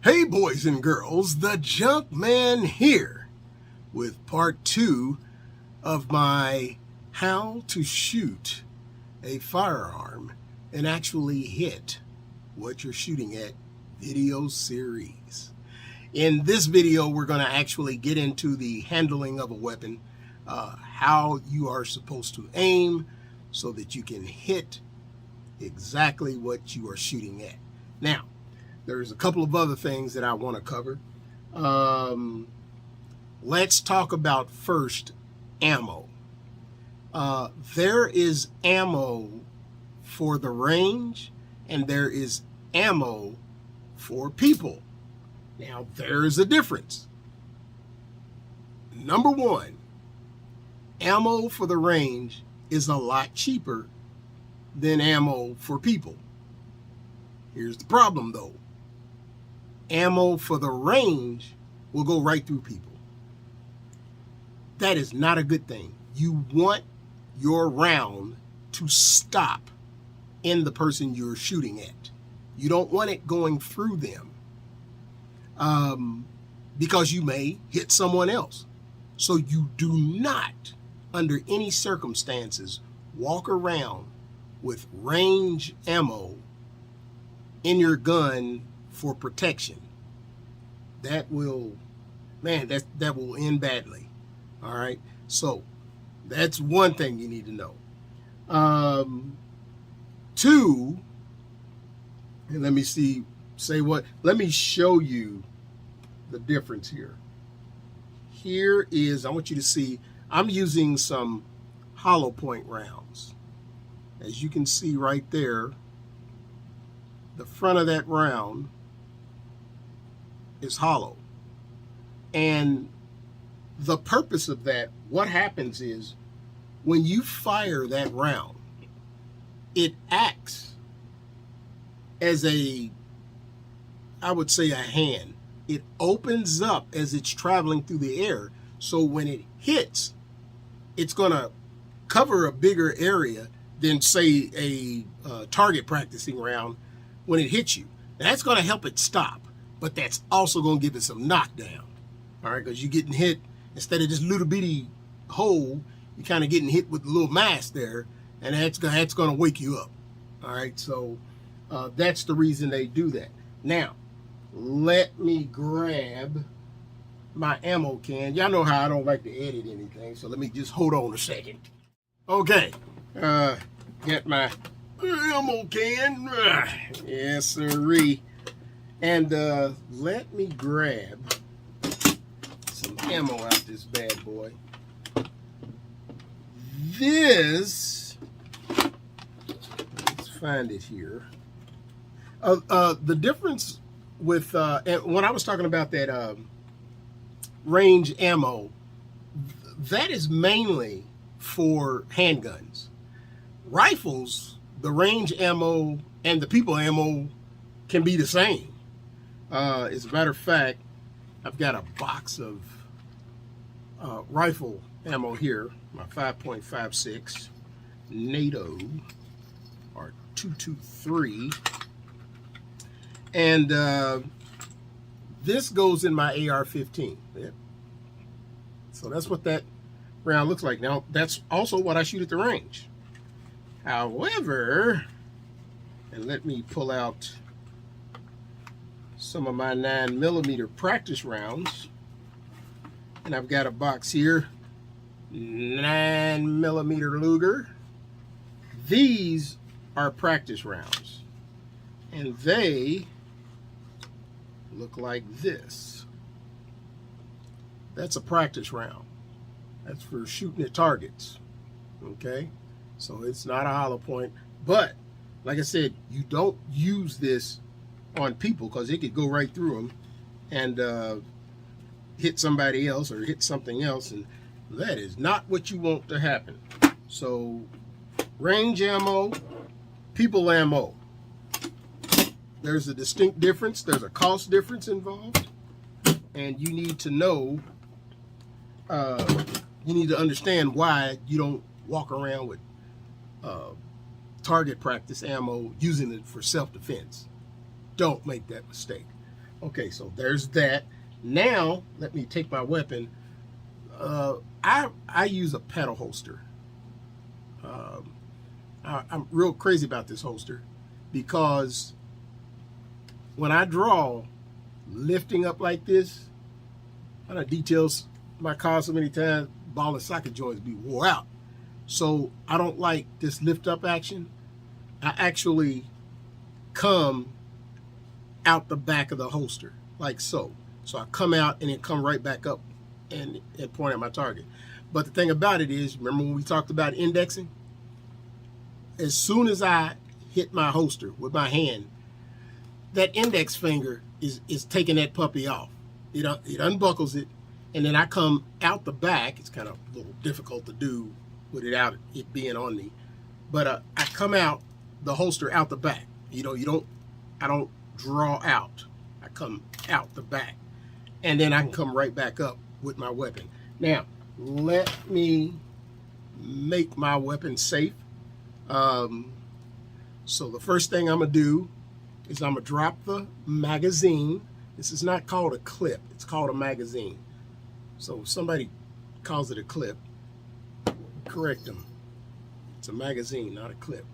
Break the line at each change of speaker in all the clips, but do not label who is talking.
Hey boys and girls, the Junkman here with part 2 of my how to shoot a firearm and actually hit what you're shooting at video series. In this video, we're going to actually get into the handling of a weapon, how you are supposed to aim so that you can hit exactly what you are shooting at. Now, there's a couple of other things that I want to cover. Let's talk about first ammo. There is ammo for the range and there is ammo for people. Now, there is a difference. Number one, ammo for the range is a lot cheaper than ammo for people. Here's the problem though. Ammo for the range will go right through people. That is not a good thing. You want your round to stop in the person you're shooting at. You don't want it going through them because you may hit someone else. So you do not, under any circumstances, walk around with range ammo in your gun for protection. That will, that will end badly. All right. So that's one thing you need to know. Two, and let me let me show you the difference here. Here is, I want you to see, I'm using some hollow point rounds. As you can see right there, the front of that round is hollow. And the purpose of that, what happens is when you fire that round, it acts as I would say a hand. It opens up as it's traveling through the air. So when it hits, it's going to cover a bigger area than say a target practicing round when it hits you. That's going to help it stop, but that's also going to give it some knockdown. All right, because you're getting hit, instead of just little bitty hole, you're kind of getting hit with a little mass there, and that's going to wake you up. All right, so that's the reason they do that. Now, let me grab my ammo can. Y'all know how I don't like to edit anything, so let me just hold on a second. Okay, get my ammo can. Yes, sirree. And let me grab some ammo out this bad boy. This, let's find it here. The difference with, when I was talking about that range ammo, that is mainly for handguns. Rifles, the range ammo and the people ammo can be the same. As a matter of fact, I've got a box of rifle ammo here, my 5.56 NATO or 223, and this goes in my AR-15. Yep. So that's what that round looks like. Now, that's also what I shoot at the range. However, and let me pull out some of my 9mm practice rounds. And I've got a box here, 9mm Luger. These are practice rounds. And they look like this. That's a practice round. That's for shooting at targets. Okay? So it's not a hollow point. But, like I said, you don't use this on people because it could go right through them and hit somebody else or hit something else, and that is not what you want to happen. So range ammo, people ammo, there's a distinct difference. There's a cost difference involved, and you need to know, you need to understand why you don't walk around with target practice ammo using it for self-defense. Don't make that mistake. Okay, so there's that. Now, let me take my weapon. I use a pedal holster. I'm real crazy about this holster because when I draw, lifting up like this, I done details my car so many times, ball and socket joints be wore out. So I don't like this lift up action. I actually come out the back of the holster like so. So I come out and then come right back up and point at my target. But the thing about it is, remember when we talked about indexing? As soon as I hit my holster with my hand, that index finger is taking that puppy off. It unbuckles it, and then I come out the back. It's kind of a little difficult to do without it being on me, but I come out the holster out the back. I don't draw out. I come out the back, and then I can come right back up with my weapon. Now, let me make my weapon safe. So the first thing I'm gonna do is I'm gonna drop the magazine. This is not called a clip, it's called a magazine. So if somebody calls it a clip, correct them. It's a magazine, not a clip.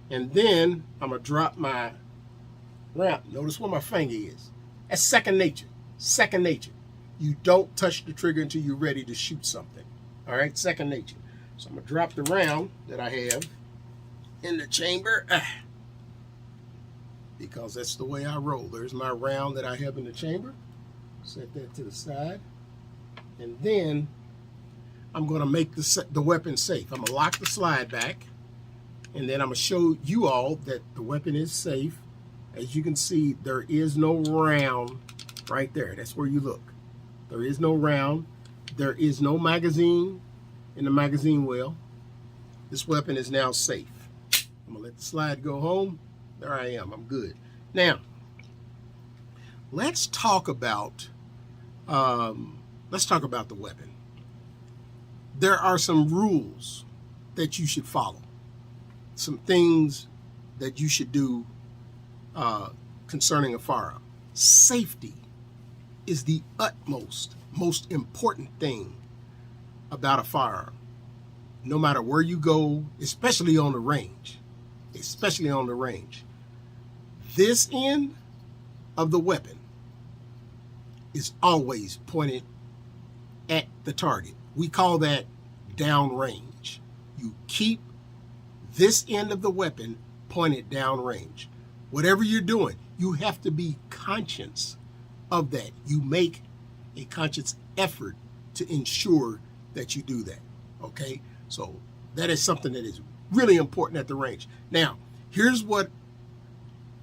And then I'm gonna drop my round. Notice where my finger is. That's second nature. Second nature. You don't touch the trigger until you're ready to shoot something. All right, second nature. So I'm gonna drop the round that I have in the chamber, because that's the way I roll. There's my round that I have in the chamber. Set that to the side, and then I'm going to make the weapon safe. I'm going to lock the slide back, and then I'm going to show you all that the weapon is safe. As you can see, there is no round right there. That's where you look. There is no round. There is no magazine in the magazine well. This weapon is now safe. I'm gonna let the slide go home. There I am. I'm good. Now, let's talk about the weapon. There are some rules that you should follow. Some things that you should do concerning a firearm. Safety is the most important thing about a firearm. No matter where you go, especially on the range. Especially on the range. This end of the weapon is always pointed at the target. We call that downrange. You keep this end of the weapon pointed downrange. Whatever you're doing, you have to be conscious of that. You make a conscious effort to ensure that you do that. Okay? So that is something that is really important at the range. Now, here's what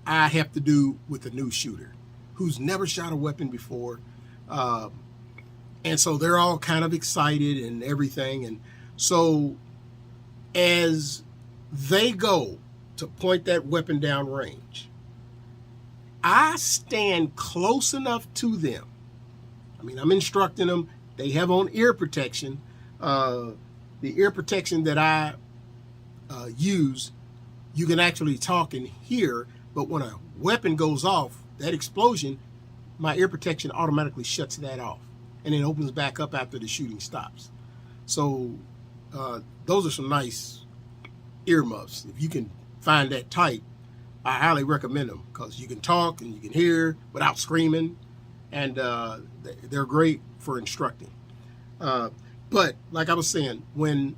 I have to do with a new shooter who's never shot a weapon before. And so they're all kind of excited and everything. And so as they go to point that weapon down range, I stand close enough to them. I mean, I'm instructing them. They have on ear protection. The ear protection that I use, you can actually talk and hear, but when a weapon goes off, that explosion, my ear protection automatically shuts that off, and it opens back up after the shooting stops. So those are some nice earmuffs. If you can find that type, I highly recommend them, because you can talk and you can hear without screaming, and they're great for instructing. But like I was saying, when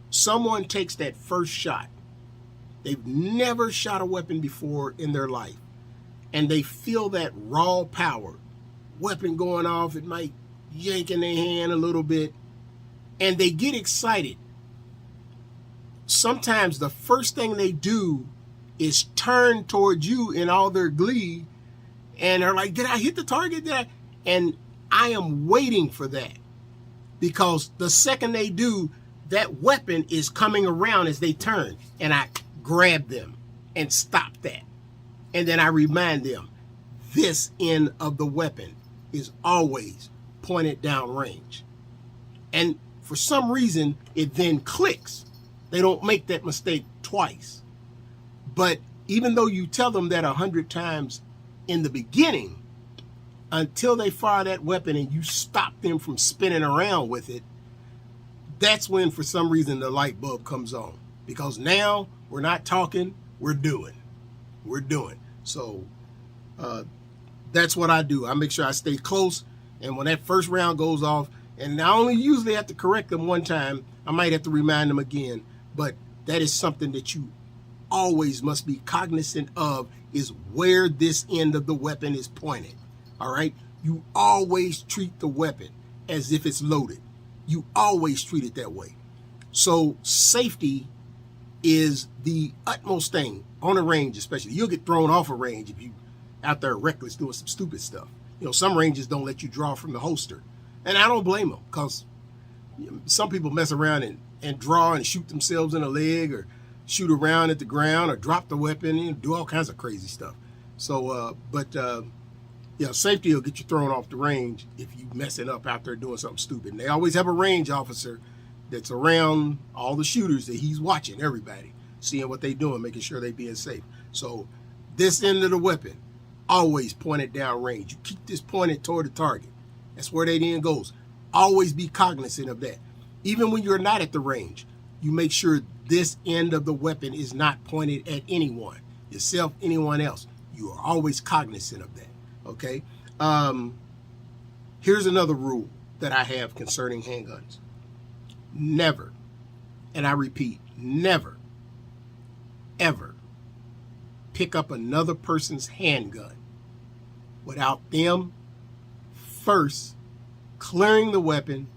someone takes that first shot, they've never shot a weapon before in their life, and they feel that raw power, weapon going off, it might yank in their hand a little bit, and they get excited. Sometimes the first thing they do is turn towards you in all their glee, and they're like, did I hit the target? And I am waiting for that, because the second they do, that weapon is coming around as they turn, and I grab them and stop that. And then I remind them, this end of the weapon is always pointed down range. And for some reason, it then clicks. They don't make that mistake twice. But even though you tell them that 100 times in the beginning, until they fire that weapon and you stop them from spinning around with it, that's when for some reason the light bulb comes on. Because now we're not talking, we're doing. So that's what I do. I make sure I stay close, and when that first round goes off, and I only usually have to correct them one time, I might have to remind them again, but that is something that you always must be cognizant of, is where this end of the weapon is pointed. All right? You always treat the weapon as if it's loaded. You always treat it that way. So safety is the utmost thing on a range, especially. You'll get thrown off a range if you out there reckless doing some stupid stuff. Some ranges don't let you draw from the holster, and I don't blame them, because some people mess around and draw and shoot themselves in the leg, or shoot around at the ground, or drop the weapon and do all kinds of crazy stuff. So, safety will get you thrown off the range if you messing up out there doing something stupid. And they always have a range officer that's around all the shooters, that he's watching everybody, seeing what they doing, making sure they being safe. So this end of the weapon, always pointed down range. You keep this pointed toward the target. That's where that end goes. Always be cognizant of that. Even when you're not at the range, you make sure this end of the weapon is not pointed at anyone, yourself, anyone else. You are always cognizant of that. Okay? Here's another rule that I have concerning handguns. Never, and I repeat, never, ever pick up another person's handgun without them first clearing the weapon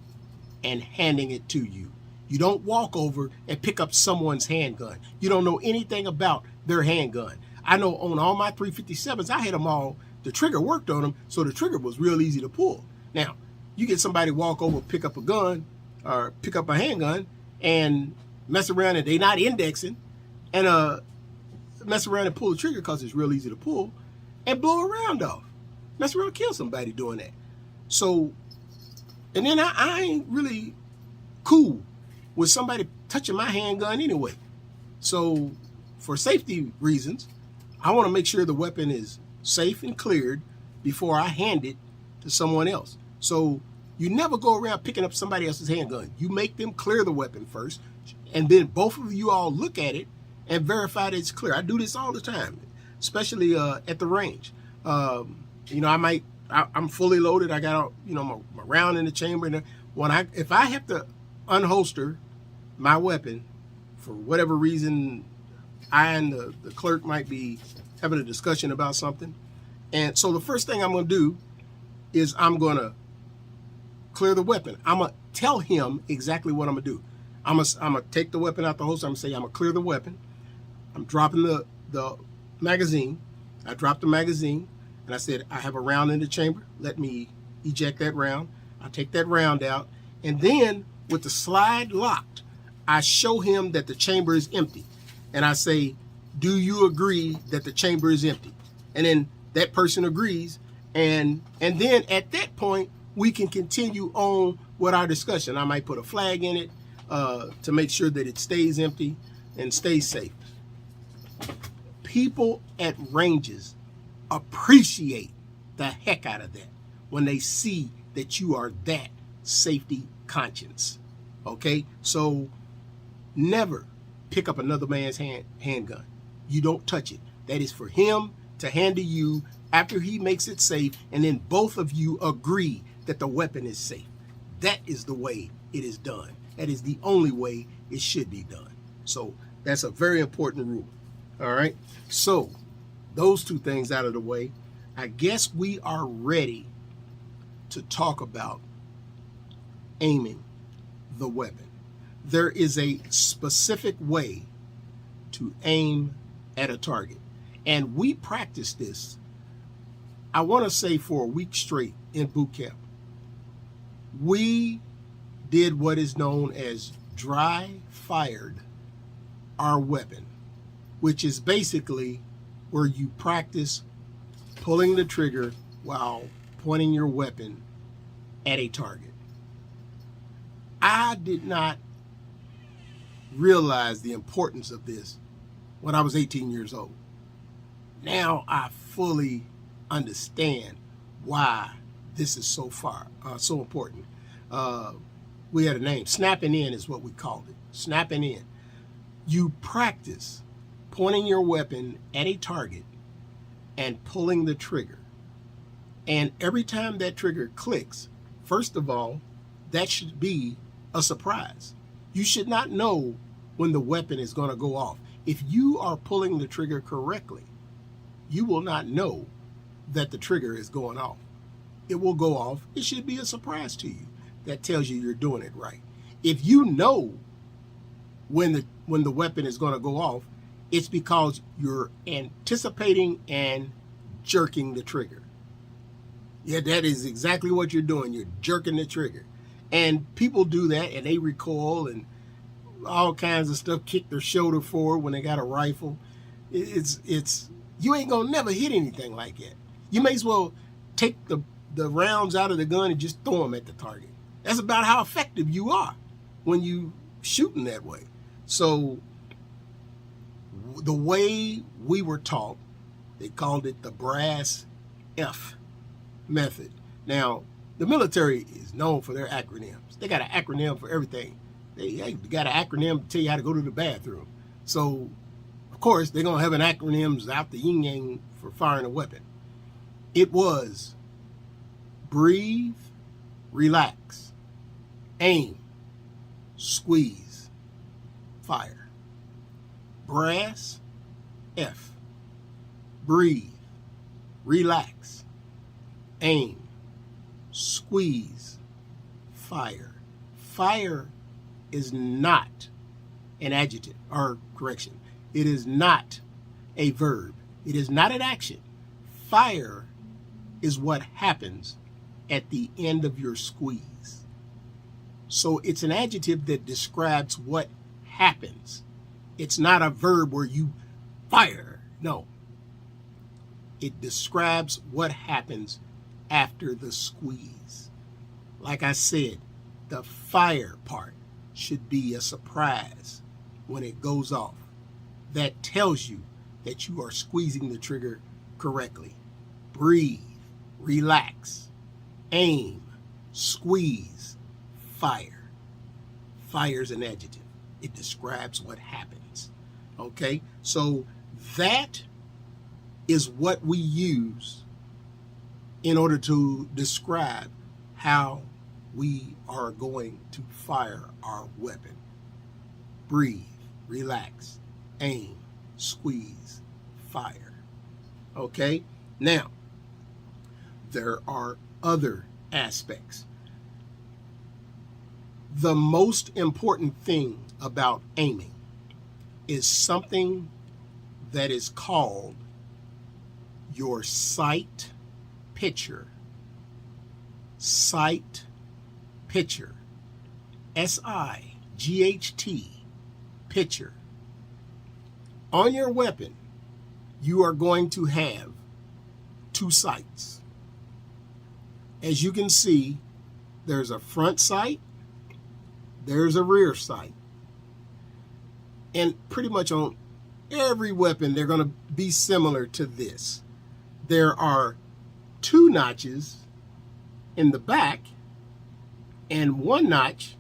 and handing it to you. You don't walk over and pick up someone's handgun. You don't know anything about their handgun. I know on all my 357s, I had them all, the trigger worked on them, so the trigger was real easy to pull. Now, you get somebody walk over, pick up a gun, or pick up a handgun, and mess around, and they not indexing, and mess around and pull the trigger because it's real easy to pull, and blow a round off. Mess around and kill somebody doing that. So, and then I ain't really cool with somebody touching my handgun anyway. So, for safety reasons, I want to make sure the weapon is safe and cleared before I hand it to someone else. So, you never go around picking up somebody else's handgun. You make them clear the weapon first, and then both of you all look at it and verify that it's clear. I do this all the time, especially at the range. I'm fully loaded. I got my round in the chamber. And if I have to unholster my weapon for whatever reason, I and the clerk might be having a discussion about something, and so the first thing I'm going to do is I'm going to clear the weapon. I'm going to tell him exactly what I'm going to do. I'm going to take the weapon out the holster. I'm going to say I'm going to clear the weapon. I'm dropping the magazine. I dropped the magazine, and I said, I have a round in the chamber. Let me eject that round. I take that round out, and then with the slide locked, I show him that the chamber is empty. And I say, do you agree that the chamber is empty? And then that person agrees, and then at that point, we can continue on with our discussion. I might put a flag in it to make sure that it stays empty and stays safe. People at ranges appreciate the heck out of that when they see that you are that safety conscious. Okay? So never pick up another man's handgun. You don't touch it. That is for him to hand to you after he makes it safe, and then both of you agree that the weapon is safe. That is the way it is done. That is the only way it should be done. So that's a very important rule. All right. So those two things out of the way, I guess we are ready to talk about aiming the weapon. There is a specific way to aim at a target. And we practiced this, I want to say, for a week straight in boot camp. We did what is known as dry fired our weapon, which is basically where you practice pulling the trigger while pointing your weapon at a target. I did not realize the importance of this when I was 18 years old. Now I fully understand why this is so important. We had a name. Snapping in is what we called it. Snapping in. You practice pointing your weapon at a target and pulling the trigger. And every time that trigger clicks, first of all, that should be a surprise. You should not know when the weapon is going to go off. If you are pulling the trigger correctly, you will not know that the trigger is going off. It will go off. It should be a surprise to you. That tells you you're doing it right. If you know when the weapon is going to go off, it's because you're anticipating and jerking the trigger. Yeah, that is exactly what you're doing. You're jerking the trigger. And people do that, and they recoil and all kinds of stuff, kick their shoulder forward when they got a rifle. It's you ain't gonna never hit anything like that. You may as well take the rounds out of the gun and just throw them at the target. That's about how effective you are when you shooting that way. So the way we were taught, they called it the brass F method. Now, the military is known for their acronyms. They got an acronym for everything. They got an acronym to tell you how to go to the bathroom. So, of course, they're going to have an acronyms out the yin-yang for firing a weapon. It was breathe, relax, aim, squeeze, fire. Brass, F. Breathe, relax, aim, squeeze, fire. Fire is not an adjective, or correction, it is not a verb. It is not an action. Fire is what happens at the end of your squeeze. So it's an adjective that describes what happens. It's not a verb where you fire. No. It describes what happens after the squeeze. Like I said, the fire part should be a surprise when it goes off. That tells you that you are squeezing the trigger correctly. Breathe, relax, aim, squeeze, fire. Fire is an adjective. It describes what happens. Okay? So that is what we use in order to describe how we are going to fire our weapon. Breathe, relax, aim, squeeze, fire. Okay? Now, there are other aspects. The most important thing about aiming is something that is called your sight picture. Sight picture. S-I-G-H-T, picture. On your weapon, you are going to have two sights. As you can see, there's a front sight, there's a rear sight. And pretty much on every weapon, they're going to be similar to this. There are two notches in the back and one notch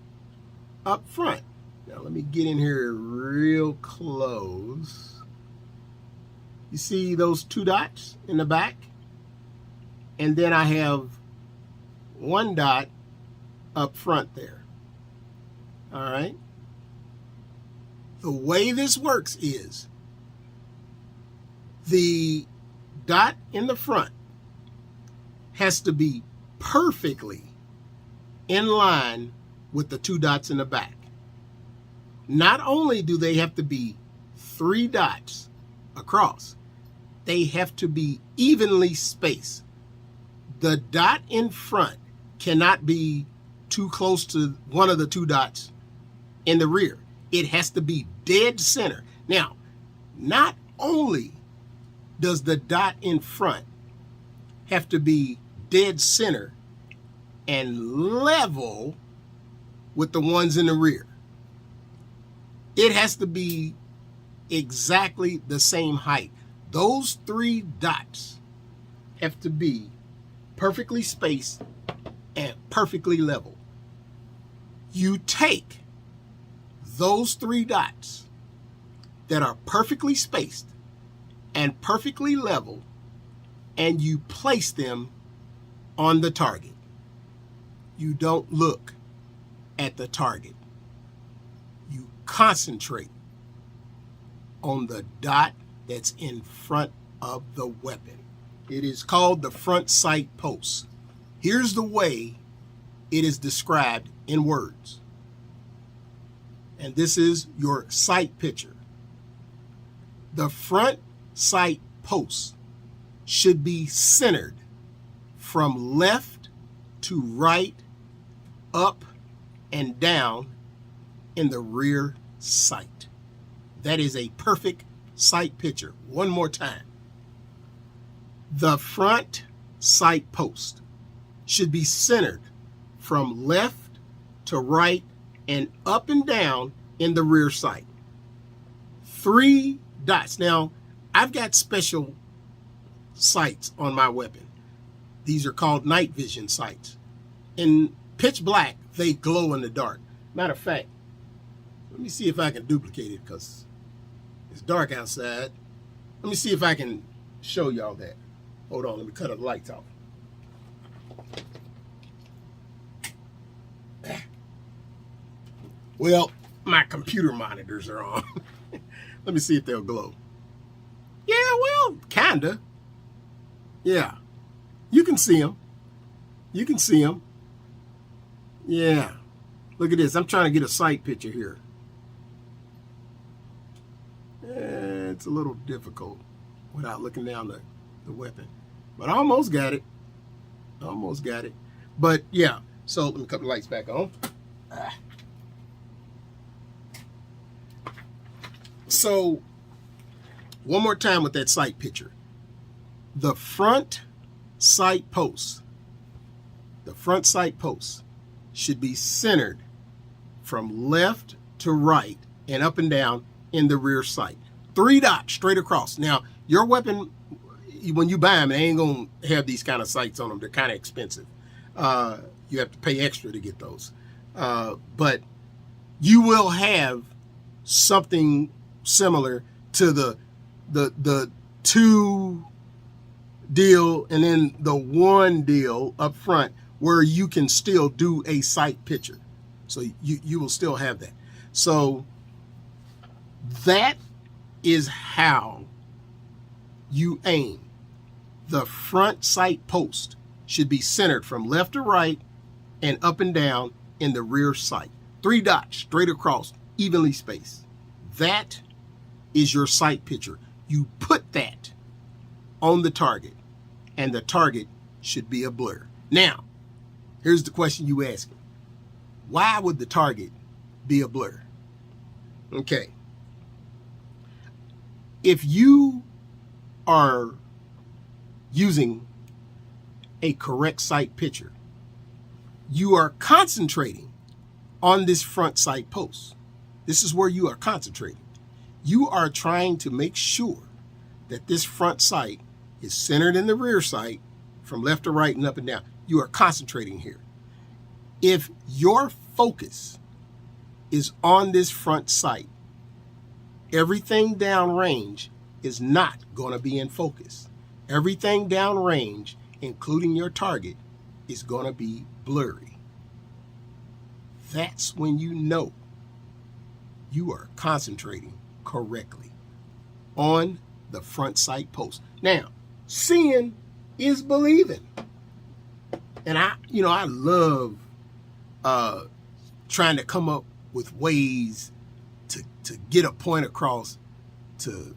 up front. Now let me get in here real close. You see those two dots in the back? And then I have one dot up front there. All right. The way this works is the dot in the front has to be perfectly in line with the two dots in the back. Not only do they have to be three dots across, they have to be evenly spaced. The dot in front cannot be too close to one of the two dots in the rear. It has to be dead center. Now, not only does the dot in front have to be dead center and level with the ones in the rear, it has to be exactly the same height. Those three dots have to be perfectly spaced and perfectly level. You take those 3 dots that are perfectly spaced and perfectly level, and you place them on the target. You don't look at the target. You concentrate on the dot that's in front of the weapon. It is called the front sight post. Here's the way it is described in words. And this is your sight picture. The front sight post should be centered from left to right, up and down in the rear sight. That is a perfect sight picture. One more time. The front sight post should be centered from left to right and up and down in the rear sight. 3 dots. Now, I've got special sights on my weapon. These are called night vision sights. In pitch black, they glow in the dark. Matter of fact, let me see if I can duplicate it because it's dark outside. Let me see if I can show y'all that. Hold on, let me cut the lights off. Well, my computer monitors are on. Let me see if they'll glow. Yeah, well, kinda. Yeah, you can see them. You can see them. Yeah, look at this. I'm trying to get a sight picture here. It's a little difficult without looking down the weapon. But I almost got it. Almost got it. But yeah, so let me cut the lights back on. So one more time with that sight picture. The front sight post, should be centered from left to right and up and down in the rear sight. 3 dots straight across. Now, your weapon, when you buy them, they ain't going to have these kind of sights on them. They're kind of expensive. You have to pay extra to get those. But you will have something similar to the 2 deal and then the 1 deal up front where you can still do a sight picture. So you will still have that. So that is how you aim. The front sight post should be centered from left to right and up and down in the rear sight. 3 dots straight across, evenly spaced. That is your sight picture. You put that on the target, and the target should be a blur. Now, here's the question you asking. Why would the target be a blur? Okay. If you are using a correct sight picture, you are concentrating on this front sight post. This is where you are concentrating. You are trying to make sure that this front sight is centered in the rear sight from left to right and up and down. You are concentrating here. If your focus is on this front sight, everything downrange is not going to be in focus. Everything downrange, including your target, is going to be blurry. That's when you know you are concentrating correctly on the front sight post. Now, seeing is believing. And I love trying to come up with ways to get a point across, to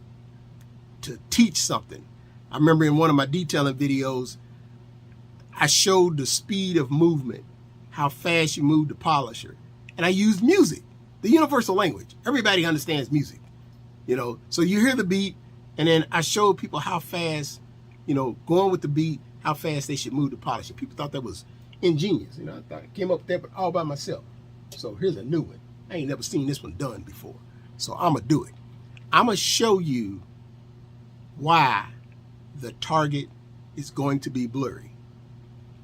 teach something. I remember in one of my detailing videos, I showed the speed of movement, how fast you move the polisher. And I used music, the universal language. Everybody understands music, So you hear the beat, and then I showed people how fast, going with the beat, how fast they should move the polisher. People thought that was ingenious. I thought I came up with that, but all by myself. So here's a new one. I ain't never seen this one done before. So I'm going to do it. I'm going to show you why the target is going to be blurry.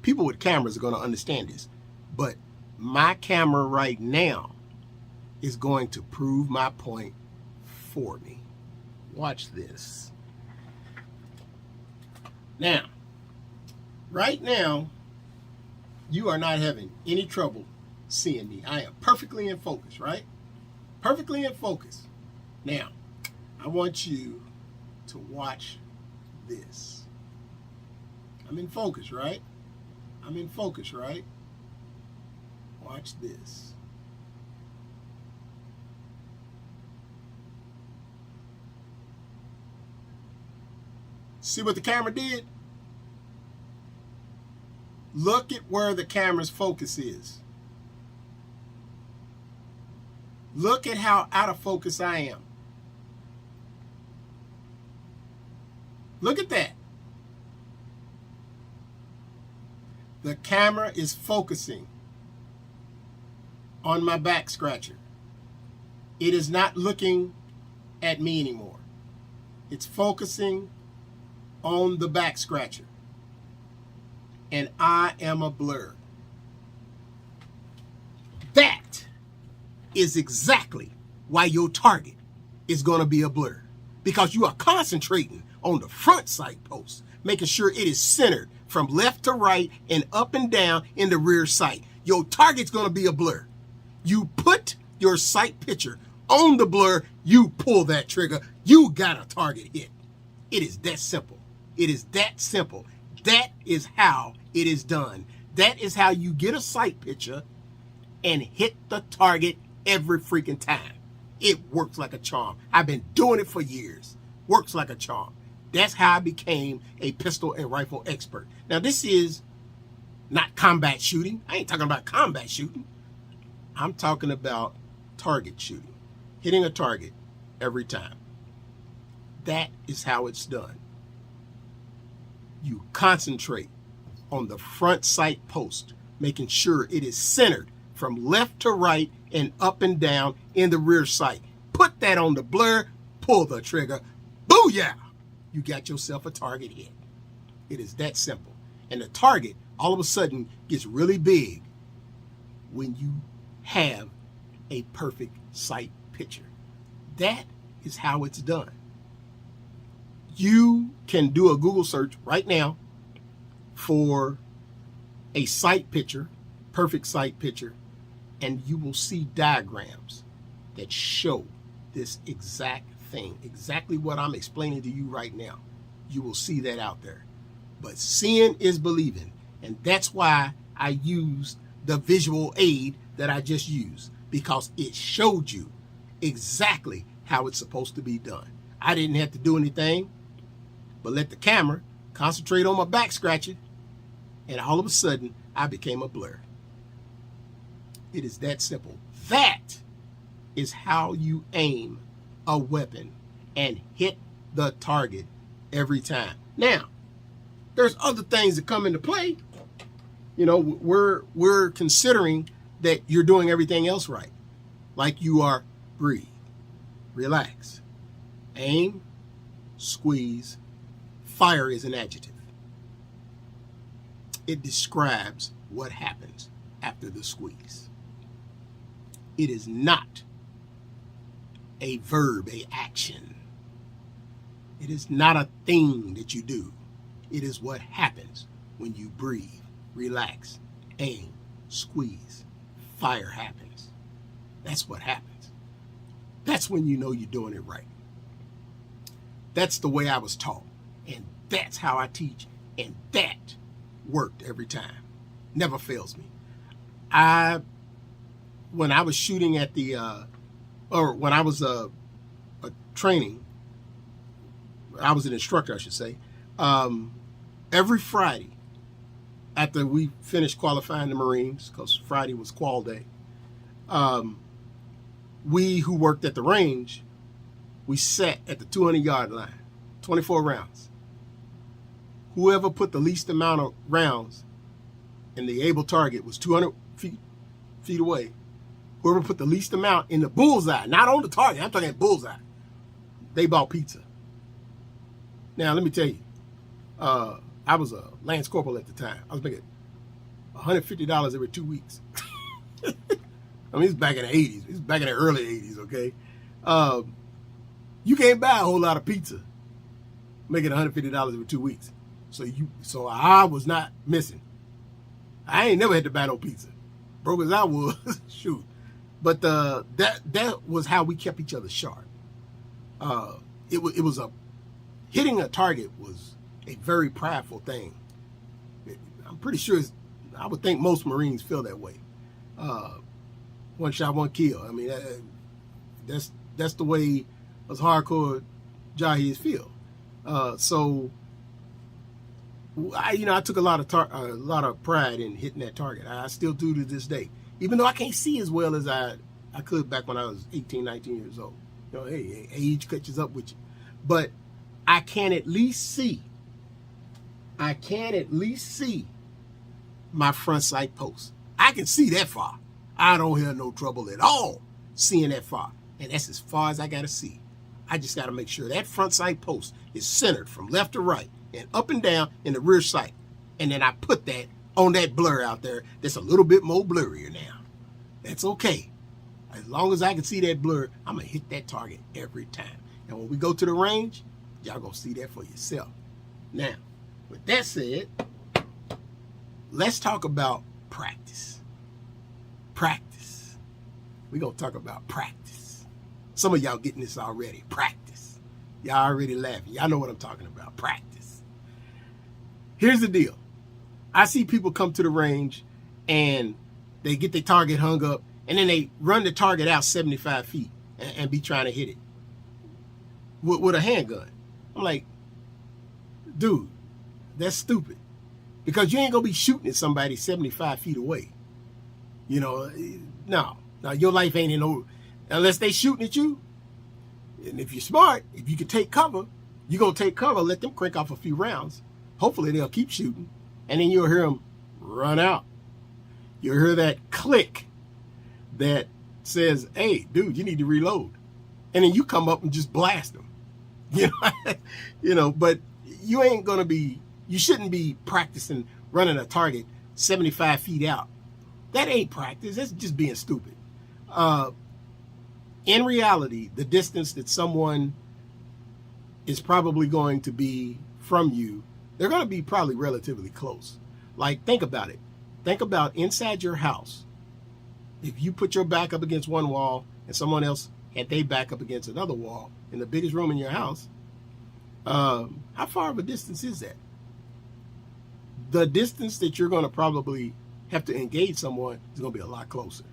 People with cameras are going to understand this. But my camera right now is going to prove my point for me. Watch this. Now, right now, you are not having any trouble seeing me. I am perfectly in focus, right? Perfectly in focus. Now, I want you to watch this. I'm in focus, right? I'm in focus, right? Watch this. See what the camera did? Look at where the camera's focus is. Look at how out of focus I am. Look at that. The camera is focusing on my back scratcher. It is not looking at me anymore. It's focusing on the back scratcher. And I am a blur. That is exactly why your target is going to be a blur. Because you are concentrating on the front sight post, making sure it is centered from left to right and up and down in the rear sight. Your target's going to be a blur. You put your sight picture on the blur, you pull that trigger, you got a target hit. It is that simple. It is that simple. That is how it is done. That is how you get a sight picture and hit the target every freaking time. It works like a charm. I've been doing it for years. Works like a charm. That's how I became a pistol and rifle expert. Now, this is not combat shooting. I ain't talking about combat shooting. I'm talking about target shooting. Hitting a target every time. That is how it's done. You concentrate on the front sight post, making sure it is centered from left to right and up and down in the rear sight. Put that on the blur, pull the trigger, booyah! You got yourself a target hit. It is that simple. And the target all of a sudden gets really big when you have a perfect sight picture. That is how it's done. You can do a Google search right now for a sight picture, perfect sight picture, and you will see diagrams that show this exact thing, exactly what I'm explaining to you right now. You will see that out there. But seeing is believing, and that's why I used the visual aid that I just used, because it showed you exactly how it's supposed to be done. I didn't have to do anything but let the camera concentrate on my back scratching, and all of a sudden I became a blur. It is that simple. That is how you aim a weapon and hit the target every time. Now, there's other things that come into play. You know, we're considering that you're doing everything else right. Like you are breathe, relax, aim, squeeze. Fire is an adjective. It describes what happens after the squeeze. It is not a verb, a action. It is not a thing that you do. It is what happens when you breathe, relax, aim, squeeze. Fire happens. That's what happens. That's when you know you're doing it right. That's the way I was taught. And that's how I teach. And that worked every time. Never fails me. When I was shooting at the, when I was a training, I was an instructor, I should say. Every Friday, after we finished qualifying the Marines, because Friday was qual day, we who worked at the range, we sat at the 200-yard line, 24 rounds. Whoever put the least amount of rounds and the able target was 200 feet away. Whoever put the least amount in the bullseye, not on the target, I'm talking bullseye, they bought pizza. Now, let me tell you, I was a Lance Corporal at the time. I was making $150 every 2 weeks. I mean, it's back in the 80s. It's back in the early 80s, okay? You can't buy a whole lot of pizza making $150 every 2 weeks. So I was not missing. I ain't never had to buy no pizza. Broke as I was, shoot. But that was how we kept each other sharp. It was hitting a target was a very prideful thing. I'm pretty sure I would think most Marines feel that way. One shot, one kill. I mean, that's the way us hardcore Jahis feel. So I took a lot of pride in hitting that target. I still do to this day, even though I can't see as well as I could back when I was 18, 19 years old. Hey, age catches up with you, but I can at least see my front sight post. I can see that far. I don't have no trouble at all seeing that far. And that's as far as I got to see. I just got to make sure that front sight post is centered from left to right and up and down in the rear sight. And then I put that on that blur out there that's a little bit more blurrier now. That's okay. As long as I can see that blur, I'm going to hit that target every time. And when we go to the range, y'all going to see that for yourself. Now, with that said, let's talk about practice. Practice. We're going to talk about practice. Some of y'all getting this already. Practice. Y'all already laughing. Y'all know what I'm talking about. Practice. Here's the deal. I see people come to the range and they get their target hung up and then they run the target out 75 feet and be trying to hit it with a handgun. I'm like, dude, that's stupid. Because you ain't going to be shooting at somebody 75 feet away. No, your life ain't in no, unless they shooting at you. And if you're smart, if you can take cover, you're going to take cover, let them crank off a few rounds. Hopefully they'll keep shooting. And then you'll hear them run out. You'll hear that click that says, hey, dude, you need to reload. And then you come up and just blast them. But you ain't going to be, you shouldn't be practicing running a target 75 feet out. That ain't practice. That's just being stupid. In reality, the distance that someone is probably going to be from you, they're going to be probably relatively close. Like, think about it. Think about inside your house. If you put your back up against one wall and someone else had their back up against another wall in the biggest room in your house, how far of a distance is that? The distance that you're going to probably have to engage someone is going to be a lot closer.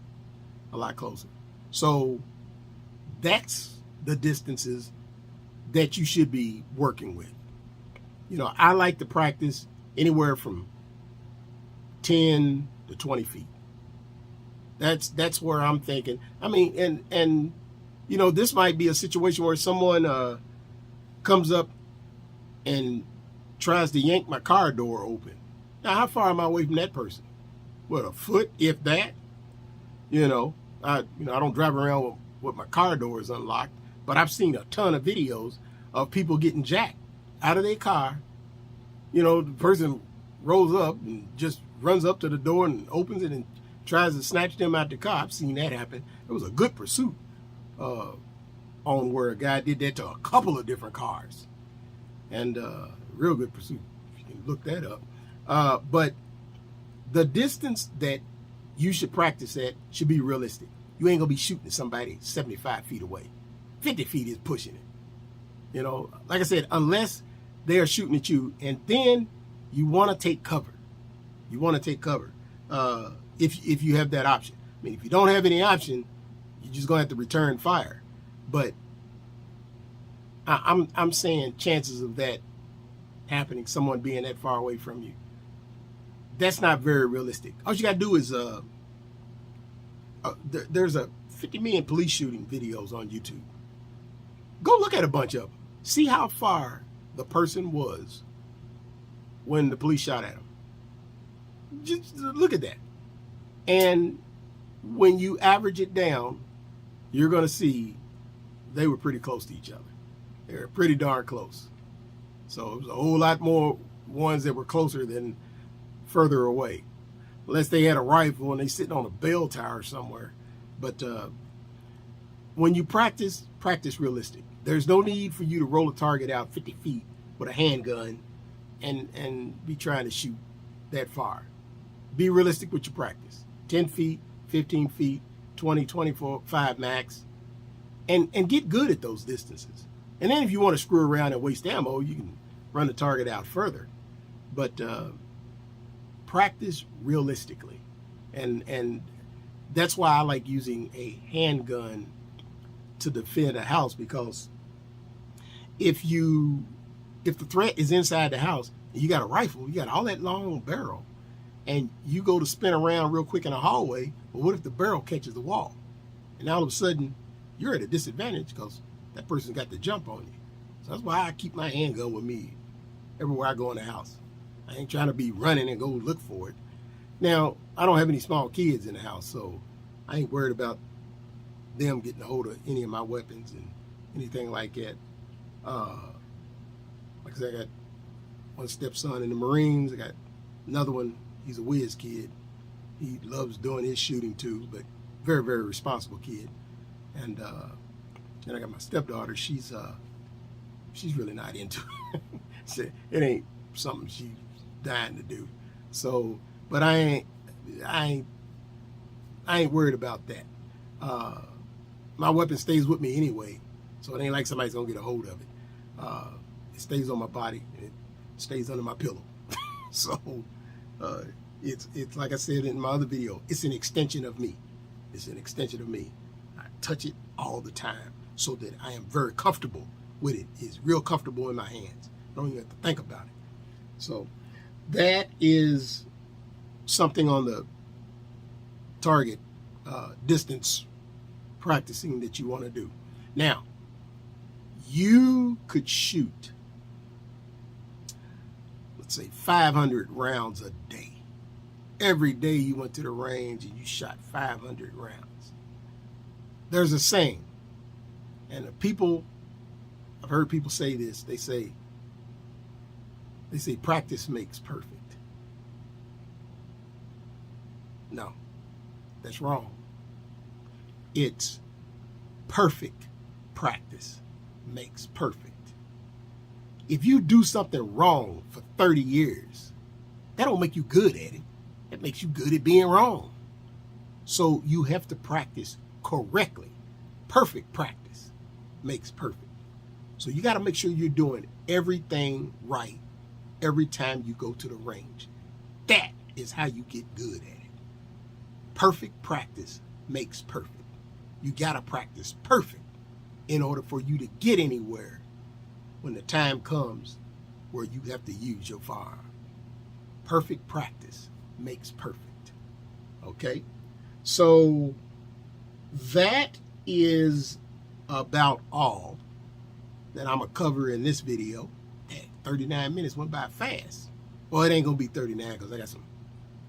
A lot closer. So that's the distances that you should be working with. I like to practice anywhere from 10 to 20 feet. That's where I'm thinking. I mean, and this might be a situation where someone comes up and tries to yank my car door open. Now, how far am I away from that person? What, a foot, if that? I don't drive around with my car doors unlocked, but I've seen a ton of videos of people getting jacked out of their car. The person rolls up and just runs up to the door and opens it and tries to snatch them out the car. I've seen that happen. It was a good pursuit on where a guy did that to a couple of different cars. And real good pursuit. You can look that up. But the distance that you should practice at should be realistic. You ain't going to be shooting at somebody 75 feet away. 50 feet is pushing it. Like I said, unless they are shooting at you, and then you want to take cover. You want to take cover if you have that option. I mean, if you don't have any option, you're just going to have to return fire. But I'm saying chances of that happening, someone being that far away from you, that's not very realistic. All you got to do is there's a 50 million police shooting videos on YouTube. Go look at a bunch of them. See how far the person was when the police shot at him. Just look at that. And when you average it down, you're going to see they were pretty close to each other. They were pretty darn close. So it was a whole lot more ones that were closer than further away. unless they had a rifle and they sitting on a bell tower somewhere. But when you practice realistic. There's no need for you to roll a target out 50 feet with a handgun and be trying to shoot that far. Be realistic with your practice. 10 feet, 15 feet, 20, 24, 5 max, and get good at those distances. And then if you want to screw around and waste ammo, you can run the target out further. But practice realistically. And that's why I like using a handgun to defend a house, because if the threat is inside the house and you got a rifle, you got all that long barrel, and you go to spin around real quick in a hallway, well, what if the barrel catches the wall? And all of a sudden, you're at a disadvantage because that person got the jump on you. So that's why I keep my handgun with me everywhere I go in the house. I ain't trying to be running and go look for it. Now, I don't have any small kids in the house, so I ain't worried about them getting a hold of any of my weapons and anything like that. Like I said, I got one stepson in the Marines. I got another one. He's a whiz kid. He loves doing his shooting too, but very, very responsible kid. And then I got my stepdaughter. She's really not into it. It ain't something she's dying to do. So, but I ain't worried about that. My weapon stays with me anyway, so it ain't like somebody's gonna get a hold of it. It stays on my body and it stays under my pillow. So it's like I said in my other video, it's an extension of me. It's an extension of me. I touch it all the time so that I am very comfortable with it. It's real comfortable in my hands. I don't even have to think about it. So that is something on the target distance practicing that you want to do. Now, you could shoot, let's say 500 rounds a day. Every day you went to the range and you shot 500 rounds. There's a saying, and I've heard people say this, they say practice makes perfect. No, that's wrong. It's perfect practice makes perfect. If you do something wrong for 30 years, that don't make you good at it. That makes you good at being wrong. So you have to practice correctly. Perfect practice makes perfect. So you got to make sure you're doing everything right every time you go to the range. That is how you get good at it. Perfect practice makes perfect. You got to practice perfect in order for you to get anywhere when the time comes where you have to use your firearm. Perfect practice makes perfect. Okay? So that is about all that I'm going to cover in this video. 39 minutes went by fast. Well, it ain't going to be 39 because I got some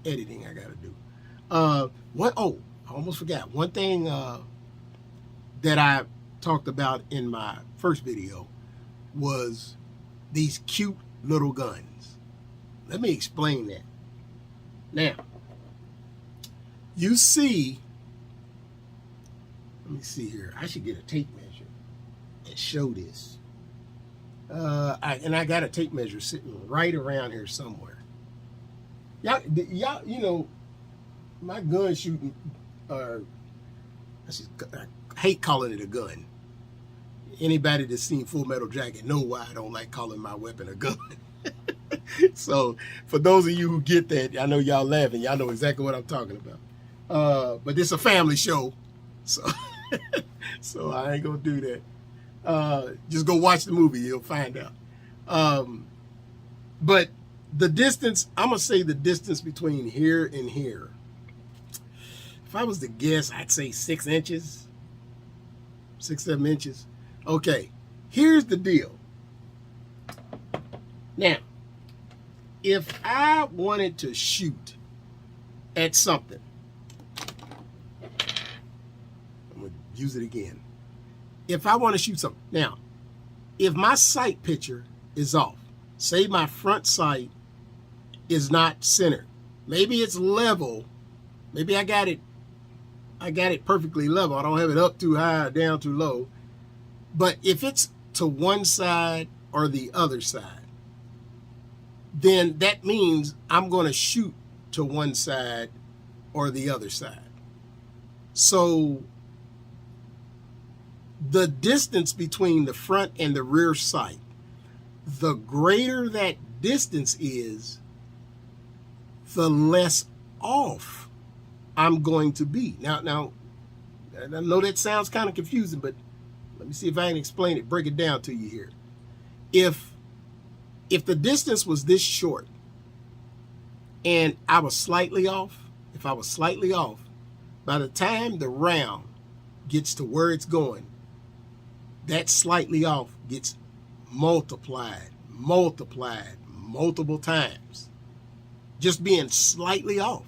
editing I got to do. I almost forgot. One thing that I talked about in my first video was these cute little guns. Let me explain that. Now, you see, let me see here. I should get a tape measure and show this. I got a tape measure sitting right around here somewhere. Y'all, you know, my gun shooting, I hate calling it a gun. Anybody that's seen Full Metal Jacket know why I don't like calling my weapon a gun. So for those of you who get that, I know y'all laughing. Y'all know exactly what I'm talking about. But it's a family show, so so I ain't gonna do that. Just go watch the movie, you'll find out. But the distance, I'm gonna say the distance between here and here. If I was to guess, I'd say 6 inches, 6, 7 inches. Okay, here's the deal. Now, if I wanted to shoot at something, I'm going to use it again. If I want to shoot something, now, if my sight picture is off, say my front sight is not centered. Maybe it's level. Maybe I got it perfectly level. I don't have it up too high or down too low. But if it's to one side or the other side, then that means I'm going to shoot to one side or the other side. So the distance between the front and the rear sight, the greater that distance is, the less off I'm going to be. Now, I know that sounds kind of confusing, but let me see if I can explain it, break it down to you here. If the distance was this short and I was slightly off, if I was slightly off, by the time the round gets to where it's going, that slightly off gets multiplied multiple times. Just being slightly off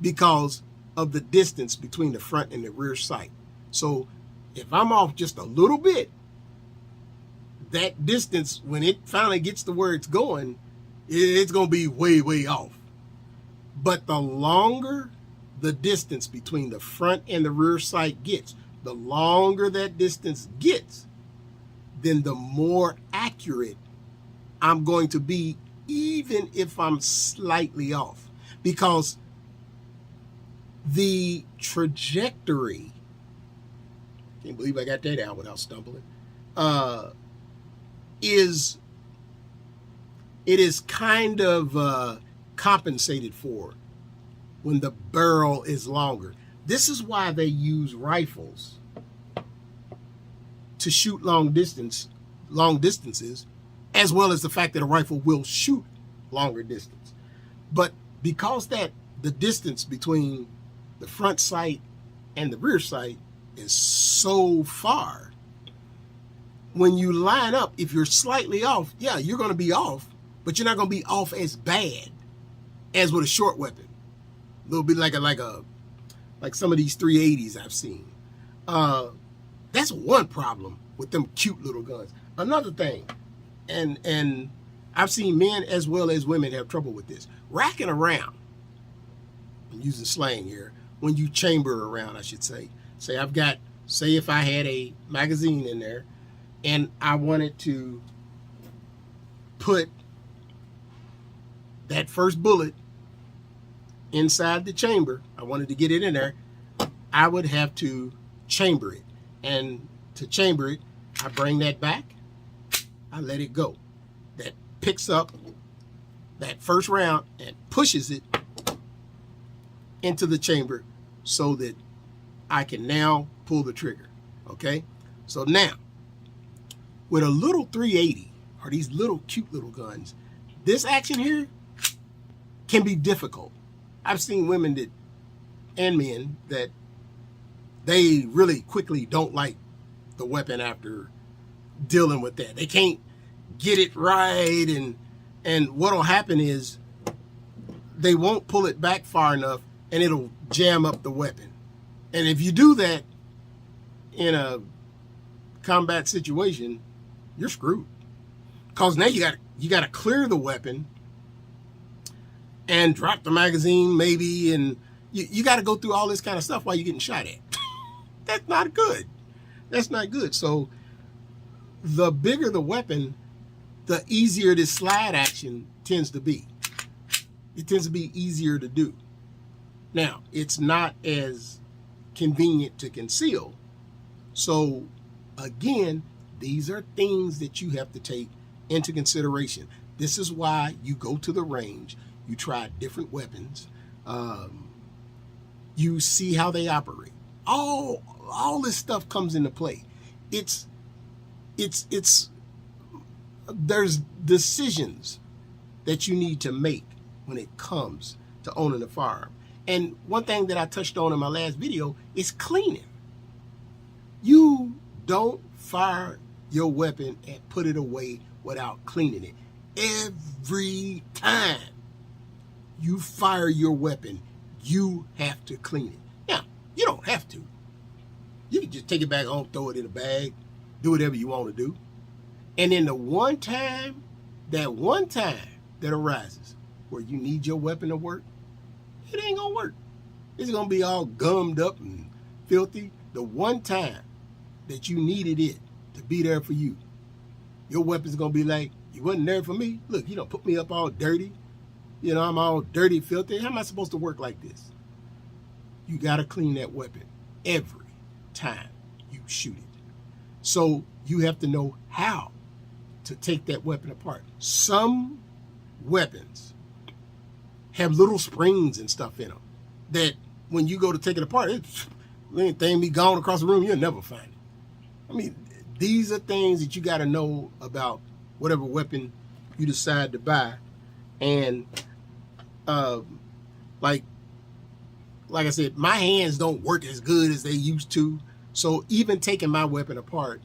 because of the distance between the front and the rear sight. So if I'm off just a little bit, that distance, when it finally gets to where it's going, it's going to be way, way off. But the longer the distance between the front and the rear sight gets, the longer that distance gets, then the more accurate I'm going to be, even if I'm slightly off. Because the trajectory, can't believe I got that out without stumbling, it is kind of compensated for when the barrel is longer. This is why they use rifles to shoot long distances, as well as the fact that a rifle will shoot longer distance. But because that the distance between the front sight and the rear sight is so far, when you line up, if you're slightly off, yeah, you're going to be off, but you're not going to be off as bad as with a short weapon. A little bit like some of these 380s I've seen. That's one problem with them cute little guns. Another thing, and I've seen men as well as women have trouble with this. Racking around, I'm using slang here, when you chamber around, I should say. Say if I had a magazine in there and I wanted to put that first bullet inside the chamber, I wanted to get it in there, I would have to chamber it. And to chamber it, I bring that back, I let it go. That picks up that first round and pushes it into the chamber so that I can now pull the trigger. Okay? So now, with a little 380, or these little cute little guns, this action here can be difficult. I've seen women and men that they really quickly don't like the weapon after dealing with that. They can't get it right, and what'll happen is they won't pull it back far enough and it'll jam up the weapon. And if you do that in a combat situation, you're screwed. Because now you got to clear the weapon and drop the magazine maybe, and you got to go through all this kind of stuff while you're getting shot at. That's not good. That's not good. So the bigger the weapon, the easier this slide action tends to be. It tends to be easier to do. Now, it's not as convenient to conceal. So again, these are things that you have to take into consideration. This is why you go to the range, you try different weapons, you see how they operate. All this stuff comes into play. There's decisions that you need to make when it comes to owning a firearm. And one thing that I touched on in my last video is cleaning. You don't fire your weapon and put it away without cleaning it. Every time you fire your weapon, you have to clean it. Now, you don't have to. You can just take it back home, throw it in a bag, do whatever you want to do. And then the one time that arises, where you need your weapon to work, it ain't gonna work. It's gonna be all gummed up and filthy. The one time that you needed it to be there for you, your weapon's gonna be like, you wasn't there for me. Look, you don't put me up all dirty. You know, I'm all dirty, filthy. How am I supposed to work like this? You gotta clean that weapon every time you shoot it. So you have to know how to take that weapon apart. Some weapons have little springs and stuff in them that when you go to take it apart, anything be gone across the room, you'll never find it. I mean, these are things that you got to know about whatever weapon you decide to buy. And like I said, my hands don't work as good as they used to. So even taking my weapon apart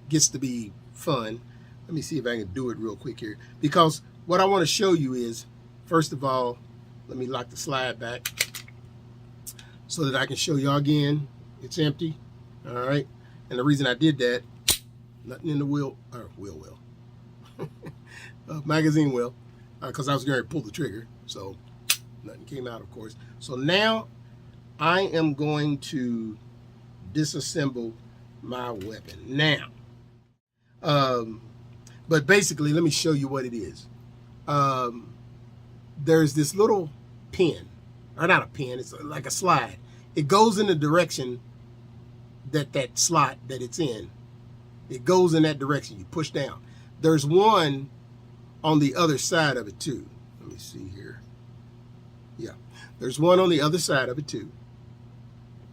gets to be fun. Let me see if I can do it real quick here. Because what I want to show you is, first of all, let me lock the slide back so that I can show y'all again. It's empty. All right. And the reason I did that, nothing in the magazine wheel, because I was going to pull the trigger. So nothing came out, of course. So now I am going to disassemble my weapon now. But basically, let me show you what it is. There's this little pin, or not a pin, it's like a slide. It goes in the direction that slot that it's in. It goes in that direction. You push down. There's one on the other side of it too. Let me see here. Yeah, there's one on the other side of it too.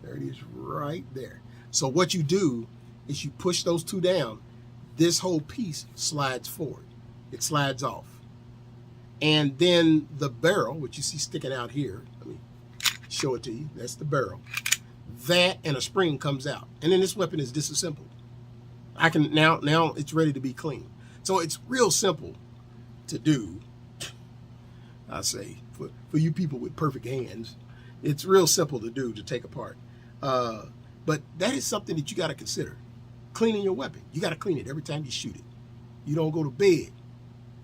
There it is right there. So what you do is you push those two down. This whole piece slides forward. It slides off. And then the barrel, which you see sticking out here, let me show it to you. That's the barrel. That and a spring comes out. And then this weapon is disassembled. I can now it's ready to be clean. So it's real simple to do. I say for you people with perfect hands, it's real simple to do, to take apart. But that is something that you got to consider. Cleaning your weapon. You got to clean it every time you shoot it. You don't go to bed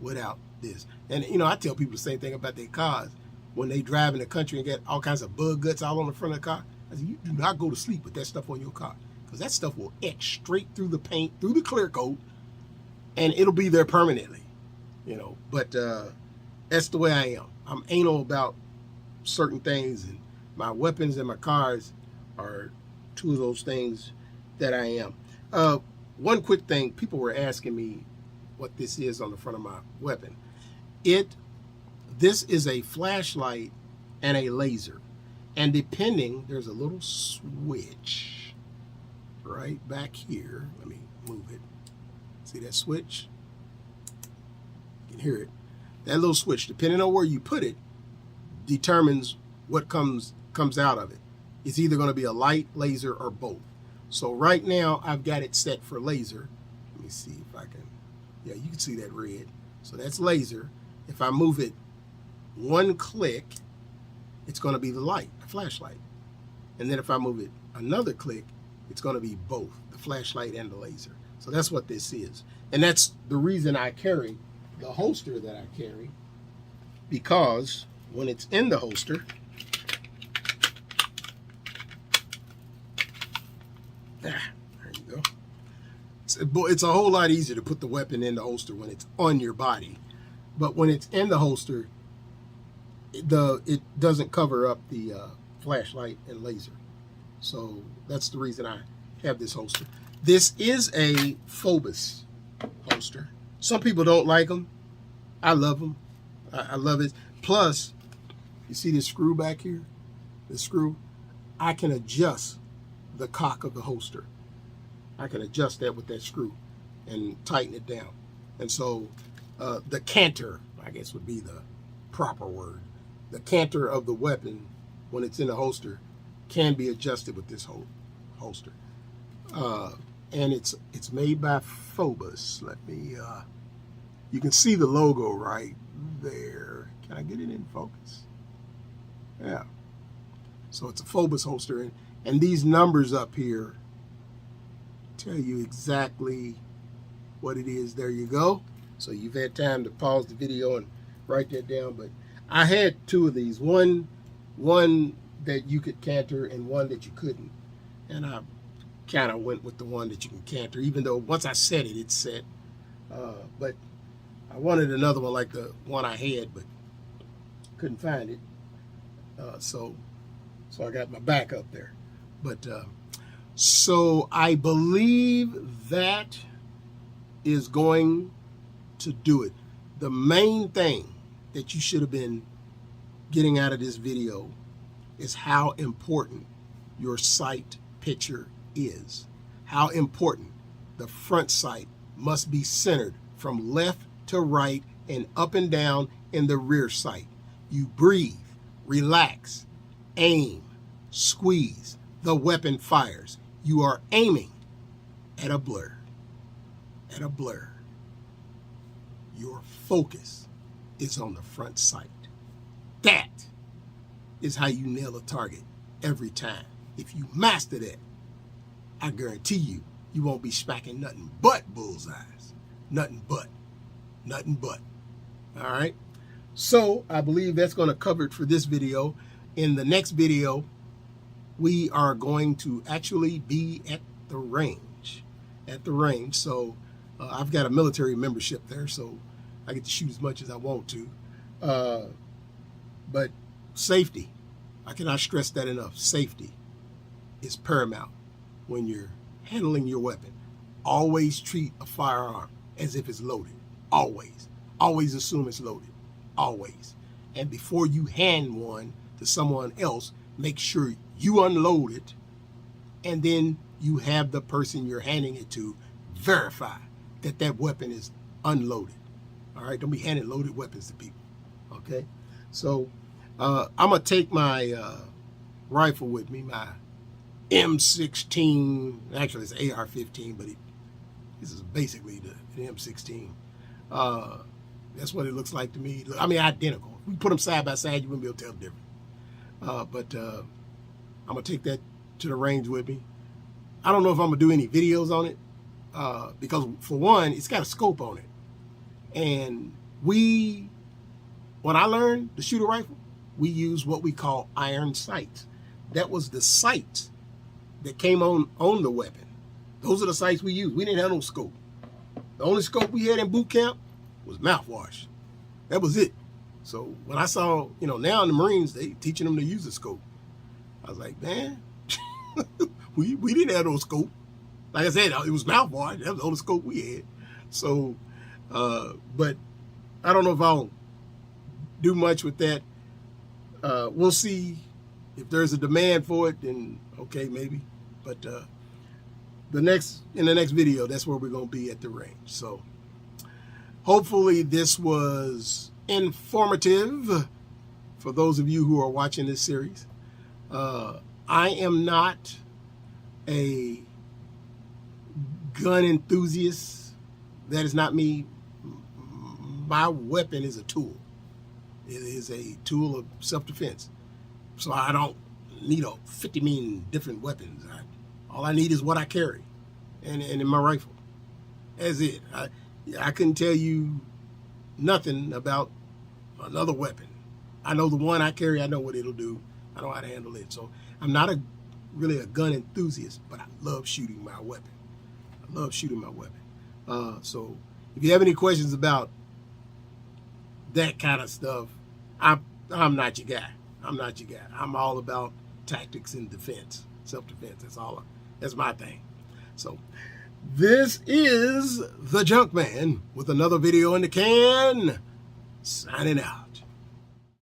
without this. And you know, I tell people the same thing about their cars. When they drive in the country and get all kinds of bug guts all on the front of the car, I say, you do not go to sleep with that stuff on your car, because that stuff will etch straight through the paint, through the clear coat, and it'll be there permanently. You know, but that's the way I am. I'm anal about certain things, and my weapons and my cars are two of those things that I am. One quick thing, people were asking me what this is on the front of my weapon. This is a flashlight and a laser. And depending, there's a little switch right back here. Let me move it. See that switch? You can hear it. That little switch, depending on where you put it, determines what comes out of it. It's either going to be a light, laser, or both. So right now, I've got it set for laser. Let me see if I can. Yeah, you can see that red. So that's laser. If I move it one click, it's going to be the light, the flashlight. And then if I move it another click, it's going to be both, the flashlight and the laser. So that's what this is. And that's the reason I carry the holster that I carry, because when it's in the holster, there you go. It's a whole lot easier to put the weapon in the holster when it's on your body. But when it's in the holster, it doesn't cover up the flashlight and laser. So that's the reason I have this holster. This is a Phobos holster. Some people don't like them. I love them. I love it. Plus, you see this screw back here? This screw? I can adjust the cock of the holster. I can adjust that with that screw and tighten it down. And so the canter, I guess would be the proper word. The canter of the weapon, when it's in the holster, can be adjusted with this holster. And it's made by Phobos. Let me, you can see the logo right there. Can I get it in focus? Yeah. So it's a Phobos holster. And these numbers up here tell you exactly what it is. There you go. So you've had time to pause the video and write that down. But I had two of these, one that you could canter and one that you couldn't. And I kind of went with the one that you can canter, even though once I set it, it's set. But I wanted another one like the one I had, but couldn't find it. So I got my backup there. But so I believe that is going to do it. The main thing that you should have been getting out of this video is how important your sight picture is. How important the front sight must be centered from left to right and up and down in the rear sight. You breathe, relax, aim, squeeze, the weapon fires. You are aiming at a blur. At a blur. Your focus is on the front sight. That is how you nail a target every time. If you master that, I guarantee you, you won't be smacking nothing but bullseyes. Nothing but. Nothing but. All right? So I believe that's going to cover it for this video. In the next video, we are going to actually be at the range. At the range. So I've got a military membership there, so I get to shoot as much as I want to. But safety, I cannot stress that enough. Safety is paramount when you're handling your weapon. Always treat a firearm as if it's loaded. Always. Always assume it's loaded. Always. And before you hand one to someone else, make sure you unload it, and then you have the person you're handing it to verify that that weapon is unloaded. All right? Don't be handing loaded weapons to people. Okay? So I'm going to take my rifle with me, my M16. Actually, it's AR-15, but this is basically the M16. That's what it looks like to me. I mean, identical. If we put them side by side, you wouldn't be able to tell the difference. But I'm going to take that to the range with me. I don't know if I'm going to do any videos on it because, for one, it's got a scope on it. And when I learned to shoot a rifle, we use what we call iron sights. That was the sights that came on the weapon. Those are the sights we used. We didn't have no scope. The only scope we had in boot camp was mouthwash. That was it. So when I saw, now in the Marines, they teaching them to use a scope. I was like, man, we didn't have no scope. Like I said, it was mouthwash. That was the only scope we had. So, but I don't know if I'll do much with that. We'll see if there's a demand for it, then okay, maybe. But in the next video, that's where we're going to be at the range. So hopefully this was informative for those of you who are watching this series. I am not a gun enthusiast. That is not me. My weapon is a tool. It is a tool of self-defense. So I don't need 50 million different weapons. All I need is what I carry and in my rifle. That's it. I couldn't tell you nothing about another weapon. I know the one I carry. I know what it'll do. I know how to handle it. So I'm not really a gun enthusiast, but I love shooting my weapon. I love shooting my weapon. So if you have any questions about that kind of stuff, I'm not your guy. I'm not your guy. I'm all about tactics and defense, self-defense. That's my thing. So this is the Junkman with another video in the can. Signing out.